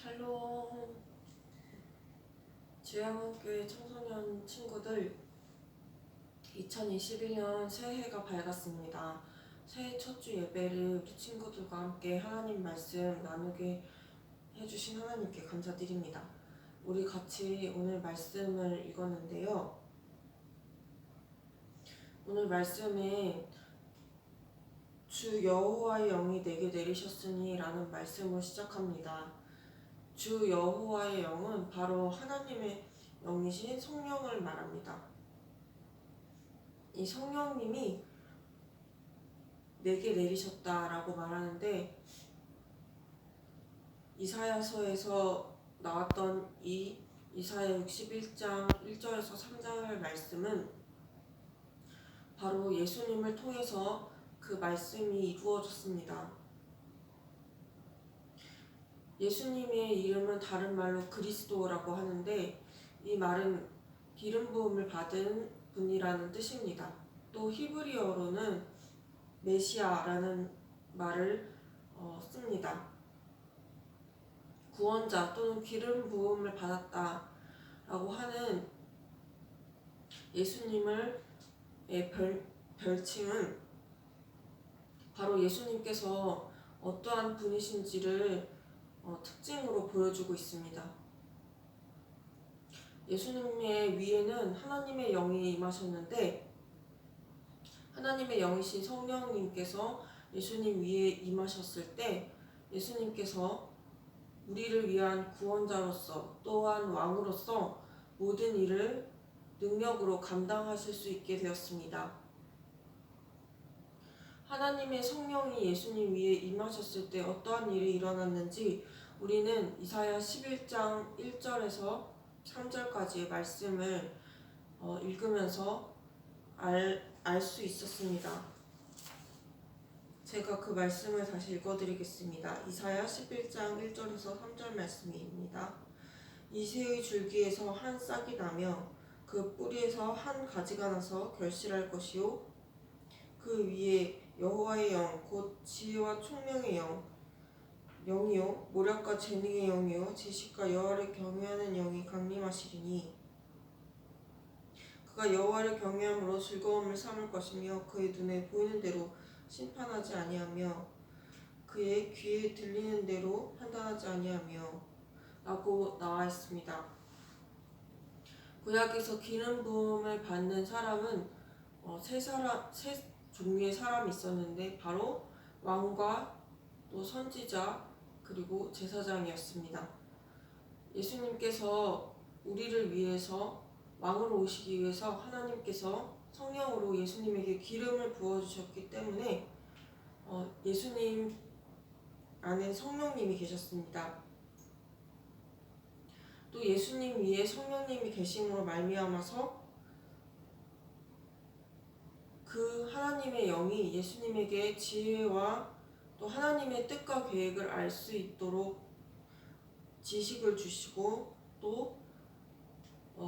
샬롬. 지향교회 청소년 친구들, 2021년 새해가 밝았습니다. 새해 첫 주 예배를 우리 친구들과 함께 하나님 말씀 나누게 해주신 하나님께 감사드립니다. 우리 같이 오늘 말씀을 읽었는데요. 오늘 말씀에 주 여호와의 영이 내게 내리셨으니 라는 말씀을 시작합니다. 주 여호와의 영은 바로 하나님의 영이신 성령을 말합니다. 이 성령님이 내게 내리셨다라고 말하는데, 이사야서에서 나왔던 이 이사야 61장 1절에서 3절 말씀은 바로 예수님을 통해서 그 말씀이 이루어졌습니다. 예수님의 이름은 다른 말로 그리스도라고 하는데, 이 말은 기름 부음을 받은 분이라는 뜻입니다. 또 히브리어로는 메시아라는 말을 씁니다. 구원자 또는 기름 부음을 받았다라고 하는 예수님의 별칭은 바로 예수님께서 어떠한 분이신지를 특징으로 보여주고 있습니다. 예수님의 위에는 하나님의 영이 임하셨는데, 하나님의 영이신 성령님께서 예수님 위에 임하셨을 때 예수님께서 우리를 위한 구원자로서 또한 왕으로서 모든 일을 능력으로 감당하실 수 있게 되었습니다. 하나님의 성령이 예수님 위에 임하셨을 때 어떠한 일이 일어났는지 우리는 이사야 11장 1절에서 3절까지의 말씀을 읽으면서 알 수 있었습니다. 제가 그 말씀을 다시 읽어드리겠습니다. 이사야 11장 1절에서 3절 말씀입니다. 이 새의 줄기에서 한 싹이 나며 그 뿌리에서 한 가지가 나서 결실할 것이요, 그 위에 여호와의 영 곧 지혜와 총명의 영이요 모략과 재능의 영이요 지식과 여호와를 경외하는 영이 강림하시리니, 그가 여호와를 경외함으로 즐거움을 삼을 것이며 그의 눈에 보이는 대로 심판하지 아니하며 그의 귀에 들리는 대로 판단하지 아니하며 라고 나와 있습니다. 구약에서 기름 부음을 받는 사람은 세 종류의 사람이 있었는데, 바로 왕과 또 선지자 그리고 제사장이었습니다. 예수님께서 우리를 위해서 왕으로 오시기 위해서 하나님께서 성령으로 예수님에게 기름을 부어주셨기 때문에 예수님 안에 성령님이 계셨습니다. 또 예수님 위에 성령님이 계심으로 말미암아서 그 하나님의 영이 예수님에게 지혜와 또 하나님의 뜻과 계획을 알 수 있도록 지식을 주시고, 또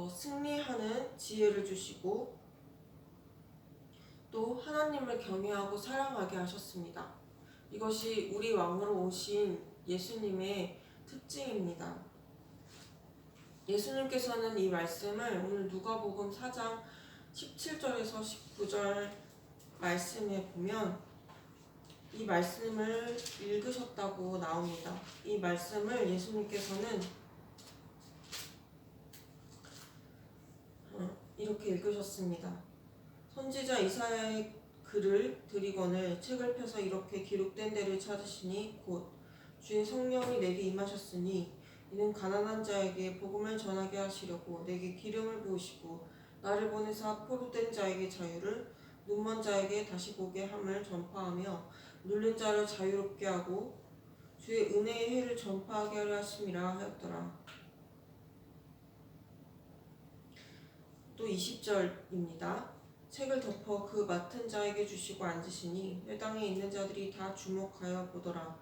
승리하는 지혜를 주시고, 또 하나님을 경외하고 사랑하게 하셨습니다. 이것이 우리 왕으로 오신 예수님의 특징입니다. 예수님께서는 이 말씀을 오늘 누가복음 4장 17절에서 19절 말씀에 보면 이 말씀을 읽으셨다고 나옵니다. 이 말씀을 예수님께서는 이렇게 읽으셨습니다. 선지자 이사야의 글을 드리거늘 책을 펴서 이렇게 기록된 데를 찾으시니 곧 주의 성령이 내게 임하셨으니 이는 가난한 자에게 복음을 전하게 하시려고 내게 기름을 부으시고 나를 보내사 포로된 자에게 자유를, 눈먼 자에게 다시 보게 함을 전파하며 눌린 자를 자유롭게 하고 주의 은혜의 해를 전파하게 하려 하심이라 하였더라. 또 20절입니다. 책을 덮어 그 맡은 자에게 주시고 앉으시니 회당에 있는 자들이 다 주목하여 보더라.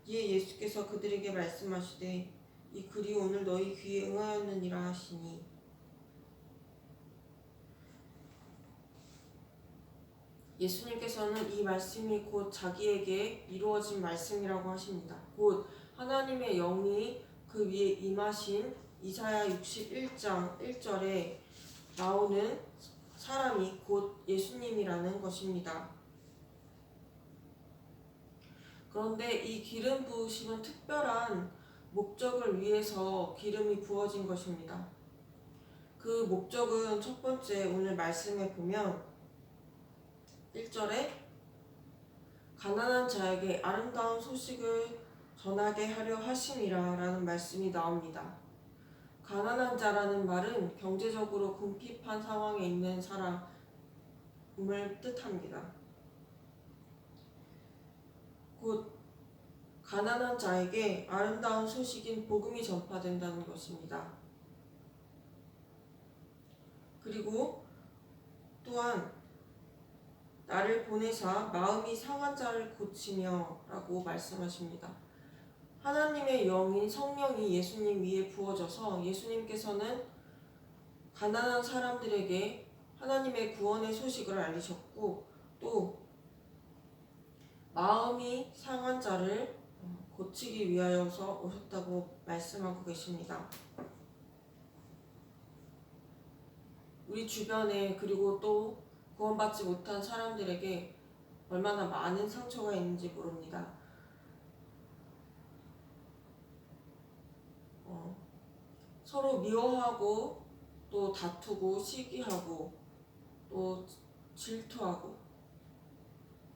이에 예수께서 그들에게 말씀하시되 이 글이 오늘 너희 귀에 응하였느니라 하시니, 예수님께서는 이 말씀이 곧 자기에게 이루어진 말씀이라고 하십니다. 곧 하나님의 영이 그 위에 임하신 이사야 61장 1절에 나오는 사람이 곧 예수님이라는 것입니다. 그런데 이 기름 부으심은 특별한 목적을 위해서 기름이 부어진 것입니다. 그 목적은 첫 번째 오늘 말씀에 보면 1절에 가난한 자에게 아름다운 소식을 전하게 하려 하심이라 라는 말씀이 나옵니다. 가난한 자라는 말은 경제적으로 궁핍한 상황에 있는 사람을 뜻합니다. 곧 가난한 자에게 아름다운 소식인 복음이 전파된다는 것입니다. 그리고 또한 나를 보내사 마음이 상한 자를 고치며 라고 말씀하십니다. 하나님의 영인 성령이 예수님 위에 부어져서 예수님께서는 가난한 사람들에게 하나님의 구원의 소식을 알리셨고 또 마음이 상한 자를 고치기 위하여서 오셨다고 말씀하고 계십니다. 우리 주변에 그리고 또 구원받지 못한 사람들에게 얼마나 많은 상처가 있는지 모릅니다. 서로 미워하고 또 다투고 시기하고 또 질투하고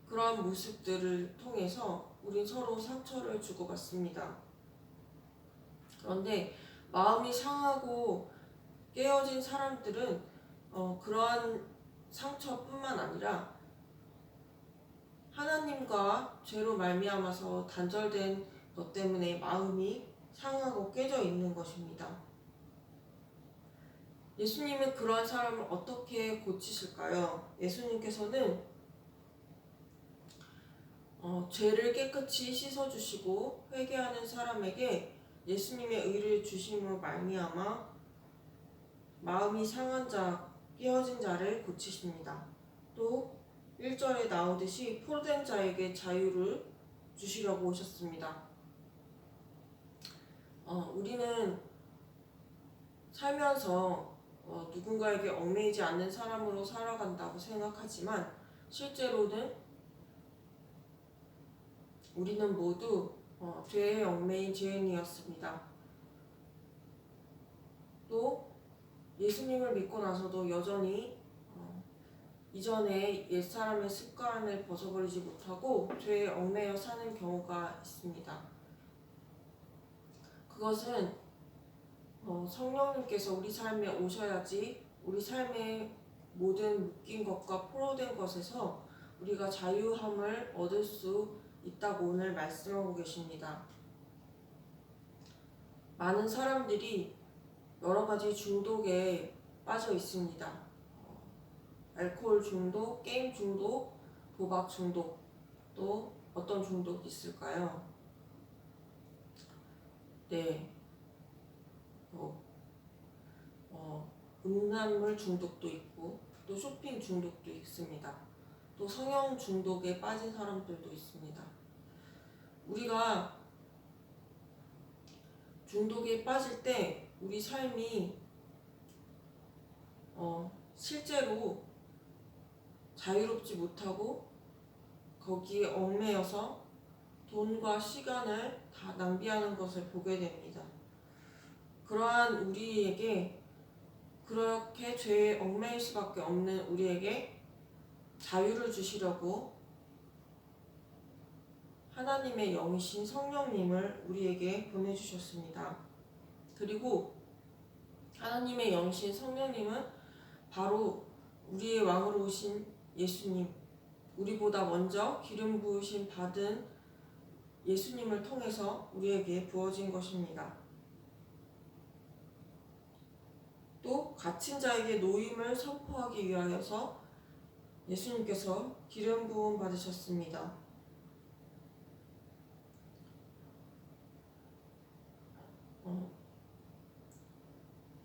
그러한 모습들을 통해서 우린 서로 상처를 주고받습니다. 그런데 마음이 상하고 깨어진 사람들은 그러한 상처뿐만 아니라 하나님과 죄로 말미암아서 단절된 것 때문에 마음이 상하고 깨져 있는 것입니다. 예수님은 그러한 사람을 어떻게 고치실까요? 예수님께서는 죄를 깨끗이 씻어주시고 회개하는 사람에게 예수님의 의를 주심으로 말미암아 마음이 상한 자, 깨어진 자를 고치십니다. 또 1절에 나오듯이 포로된 자에게 자유를 주시려고 오셨습니다. 우리는 살면서 누군가에게 얽매이지 않는 사람으로 살아간다고 생각하지만 실제로는 우리는 모두 죄에 얽매인 죄인이었습니다. 또 예수님을 믿고 나서도 여전히 이전에 옛사람의 습관을 벗어버리지 못하고 죄에 얽매여 사는 경우가 있습니다. 그것은 성령님께서 우리 삶에 오셔야지 우리 삶의 모든 묶인 것과 포로된 것에서 우리가 자유함을 얻을 수 있다고 오늘 말씀하고 계십니다. 많은 사람들이 여러 가지 중독에 빠져 있습니다. 알코올 중독, 게임 중독, 도박 중독, 또 어떤 중독이 있을까요? 네, 음란물 중독도 있고 또 쇼핑 중독도 있습니다. 또 성형 중독에 빠진 사람들도 있습니다. 우리가 중독에 빠질 때 우리 삶이 실제로 자유롭지 못하고 거기에 얽매여서 돈과 시간을 다 낭비하는 것을 보게 됩니다. 그러한 우리에게 그렇게 죄에 얽매일 수밖에 없는 우리에게 자유를 주시려고 하나님의 영이신 성령님을 우리에게 보내주셨습니다. 그리고 하나님의 영이신 성령님은 바로 우리의 왕으로 오신 예수님, 우리보다 먼저 기름 부으심 받은 예수님을 통해서 우리에게 부어진 것입니다. 또 갇힌 자에게 노임을 선포하기 위하여서 예수님께서 기름 부음 받으셨습니다.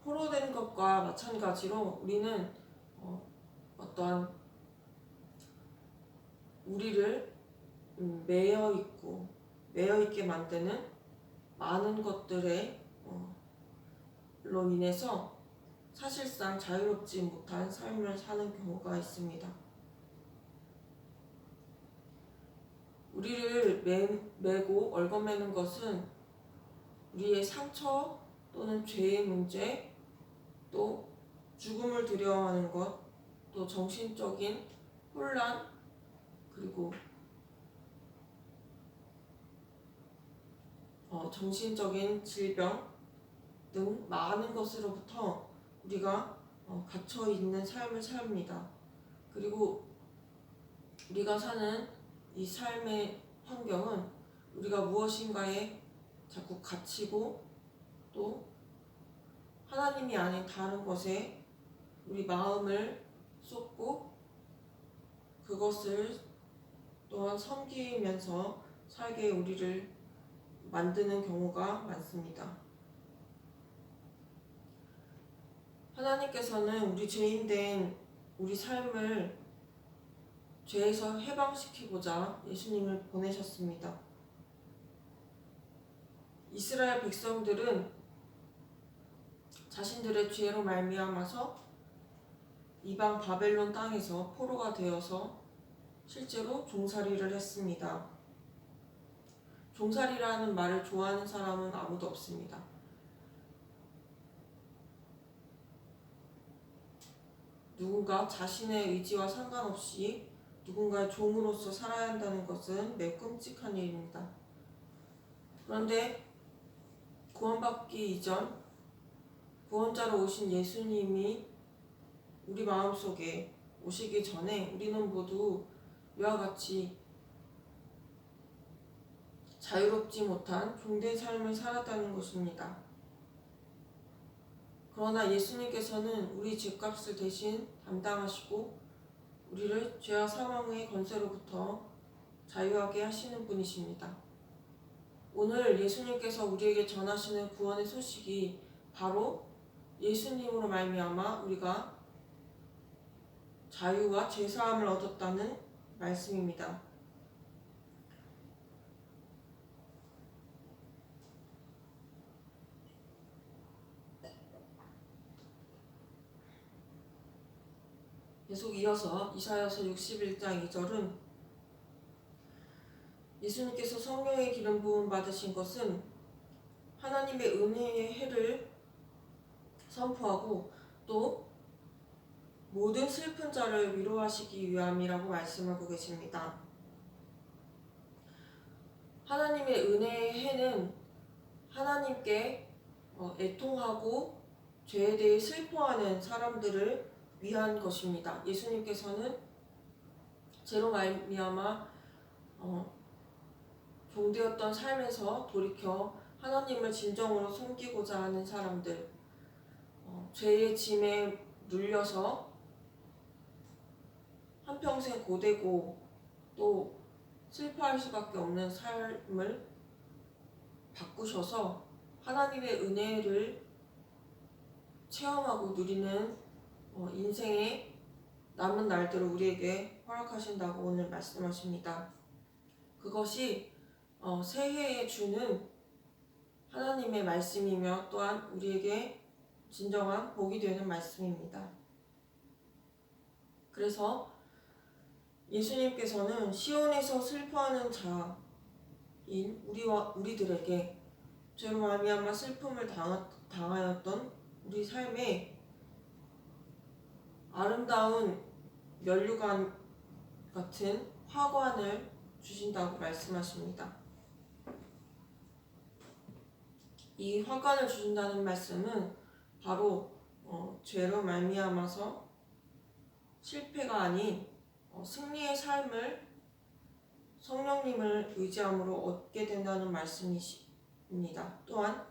포로된 것과 마찬가지로 우리는 어떠한 우리를 매여 있게 만드는 많은 것들에 로 인해서 사실상 자유롭지 못한 삶을 사는 경우가 있습니다. 우리를 매고 얽어매는 것은 우리의 상처 또는 죄의 문제, 또 죽음을 두려워하는 것, 또 정신적인 혼란, 그리고 정신적인 질병 등 많은 것으로부터 우리가 갇혀 있는 삶을 삽니다. 그리고 우리가 사는 이 삶의 환경은 우리가 무엇인가에 자꾸 갇히고 또 하나님이 아닌 다른 것에 우리 마음을 쏟고 그것을 또한 섬기면서 살게 우리를 만드는 경우가 많습니다. 하나님께서는 우리 죄인된 우리 삶을 죄에서 해방시키고자 예수님을 보내셨습니다. 이스라엘 백성들은 자신들의 죄로 말미암아서 이방 바벨론 땅에서 포로가 되어서 실제로 종살이를 했습니다. 종살이라는 말을 좋아하는 사람은 아무도 없습니다. 누군가 자신의 의지와 상관없이 누군가의 종으로서 살아야 한다는 것은 매우 끔찍한 일입니다. 그런데 구원받기 이전 구원자로 오신 예수님이 우리 마음속에 오시기 전에 우리는 모두 이와 같이 자유롭지 못한 종된 삶을 살았다는 것입니다. 그러나 예수님께서는 우리 죄값을 대신 담당하시고 우리를 죄와 사망의 권세로부터 자유하게 하시는 분이십니다. 오늘 예수님께서 우리에게 전하시는 구원의 소식이 바로 예수님으로 말미암아 우리가 자유와 죄사함을 얻었다는 말씀입니다. 계속 이어서 이사야서 61장 2절은 예수님께서 성령의 기름 부음 받으신 것은 하나님의 은혜의 해를 선포하고 또 모든 슬픈 자를 위로하시기 위함이라고 말씀하고 계십니다. 하나님의 은혜의 해는 하나님께 애통하고 죄에 대해 슬퍼하는 사람들을 위한 것입니다. 예수님께서는 죄로 말미암아 종되었던 삶에서 돌이켜 하나님을 진정으로 섬기고자 하는 사람들, 죄의 짐에 눌려서 한평생 고되고 또 슬퍼할 수밖에 없는 삶을 바꾸셔서 하나님의 은혜를 체험하고 누리는 인생의 남은 날들을 우리에게 허락하신다고 오늘 말씀하십니다. 그것이 새해에 주는 하나님의 말씀이며 또한 우리에게 진정한 복이 되는 말씀입니다. 그래서 예수님께서는 시온에서 슬퍼하는 자인 우리들에게 죄로 말미암아 슬픔을 당하였던 우리 삶에 아름다운 면류관 같은 화관을 주신다고 말씀하십니다. 이 화관을 주신다는 말씀은 바로 죄로 말미암아서 실패가 아닌 승리의 삶을 성령님을 의지함으로 얻게 된다는 말씀이십니다. 또한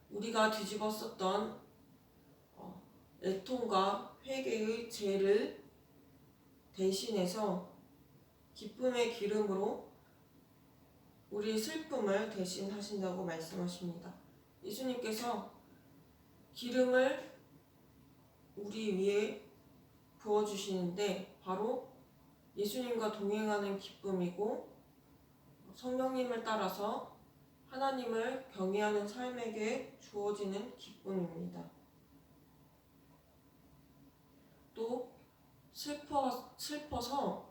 우리가 뒤집었었던 애통과 회개의 죄를 대신해서 기쁨의 기름으로 우리의 슬픔을 대신하신다고 말씀하십니다. 예수님께서 기름을 우리 위에 부어주시는데 바로 예수님과 동행하는 기쁨이고 성령님을 따라서 하나님을 경외하는 삶에게 주어지는 기쁨입니다. 또 슬퍼서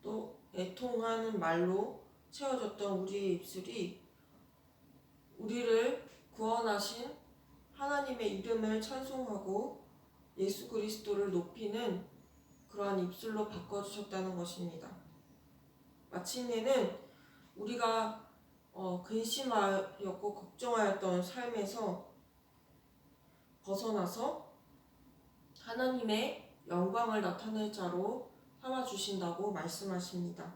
또 애통하는 말로 채워졌던 우리의 입술이 우리를 구원하신 하나님의 이름을 찬송하고 예수 그리스도를 높이는 그러한 입술로 바꿔주셨다는 것입니다. 마침내는 우리가 근심하였고 걱정하였던 삶에서 벗어나서 하나님의 영광을 나타낼 자로 삼아주신다고 말씀하십니다.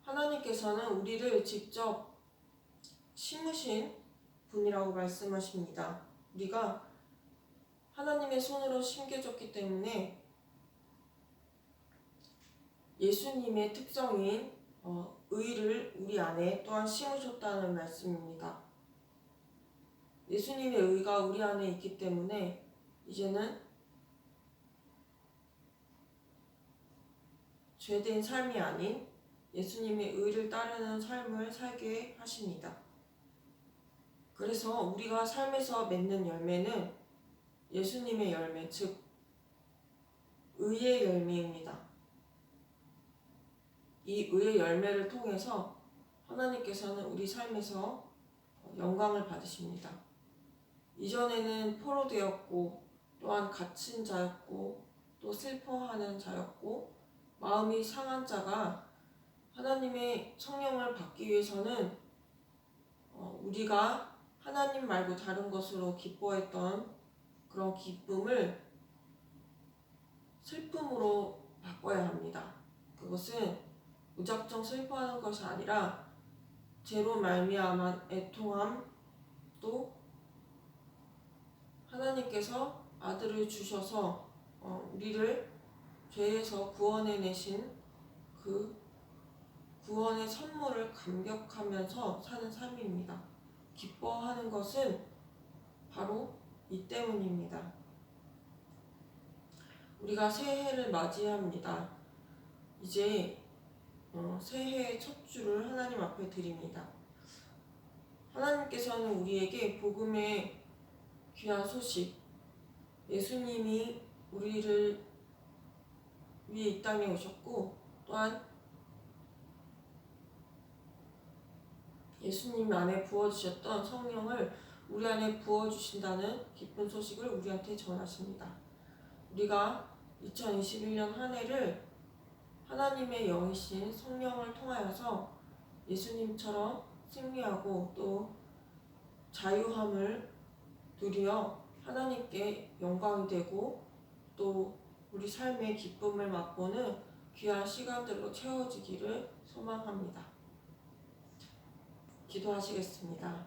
하나님께서는 우리를 직접 심으신 분이라고 말씀하십니다. 우리가 하나님의 손으로 심겨졌기 때문에 예수님의 특성인 의를 우리 안에 또한 심으셨다는 말씀입니다. 예수님의 의가 우리 안에 있기 때문에 이제는 죄된 삶이 아닌 예수님의 의를 따르는 삶을 살게 하십니다. 그래서 우리가 삶에서 맺는 열매는 예수님의 열매, 즉 의의 열매입니다. 이 의의 열매를 통해서 하나님께서는 우리 삶에서 영광을 받으십니다. 이전에는 포로되었고 또한 갇힌 자였고 또 슬퍼하는 자였고 마음이 상한 자가 하나님의 성령을 받기 위해서는 우리가 하나님 말고 다른 것으로 기뻐했던 그런 기쁨을 슬픔으로 바꿔야 합니다. 그것은 무작정 슬퍼하는 것이 아니라 죄로 말미암은 애통함, 또 하나님께서 아들을 주셔서 우리를 죄에서 구원해내신 그 구원의 선물을 감격하면서 사는 삶입니다. 기뻐하는 것은 바로 이 때문입니다. 우리가 새해를 맞이합니다. 이제 새해의 첫 주를 하나님 앞에 드립니다. 하나님께서는 우리에게 복음의 귀한 소식, 예수님이 우리를 위해 이 땅에 오셨고 또한 예수님 안에 부어주셨던 성령을 우리 안에 부어주신다는 기쁜 소식을 우리한테 전하십니다. 우리가 2021년 한 해를 하나님의 영이신 성령을 통하여서 예수님처럼 승리하고 또 자유함을 누려 하나님께 영광이 되고 또 우리 삶의 기쁨을 맛보는 귀한 시간들로 채워지기를 소망합니다. 기도하시겠습니다.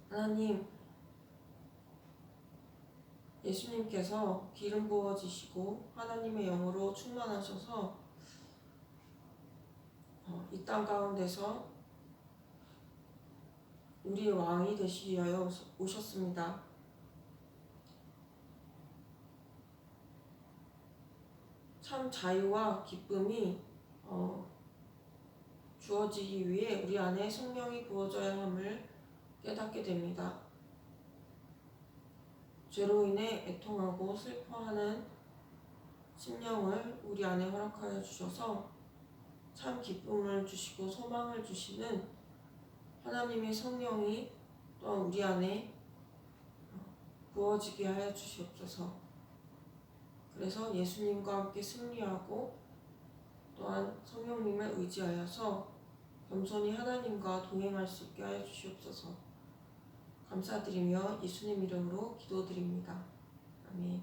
하나님, 예수님께서 기름 부어지시고 하나님의 영으로 충만하셔서 이 땅 가운데서 우리의 왕이 되시기 위하여 오셨습니다. 참 자유와 기쁨이 주어지기 위해 우리 안에 성령이 부어져야 함을 깨닫게 됩니다. 죄로 인해 애통하고 슬퍼하는 심령을 우리 안에 허락하여 주셔서 참 기쁨을 주시고 소망을 주시는 하나님의 성령이 또한 우리 안에 부어지게 하여 주시옵소서. 그래서 예수님과 함께 승리하고 또한 성령님을 의지하여서 겸손히 하나님과 동행할 수 있게 하여 주시옵소서. 감사드리며 예수님 이름으로 기도드립니다. 아멘.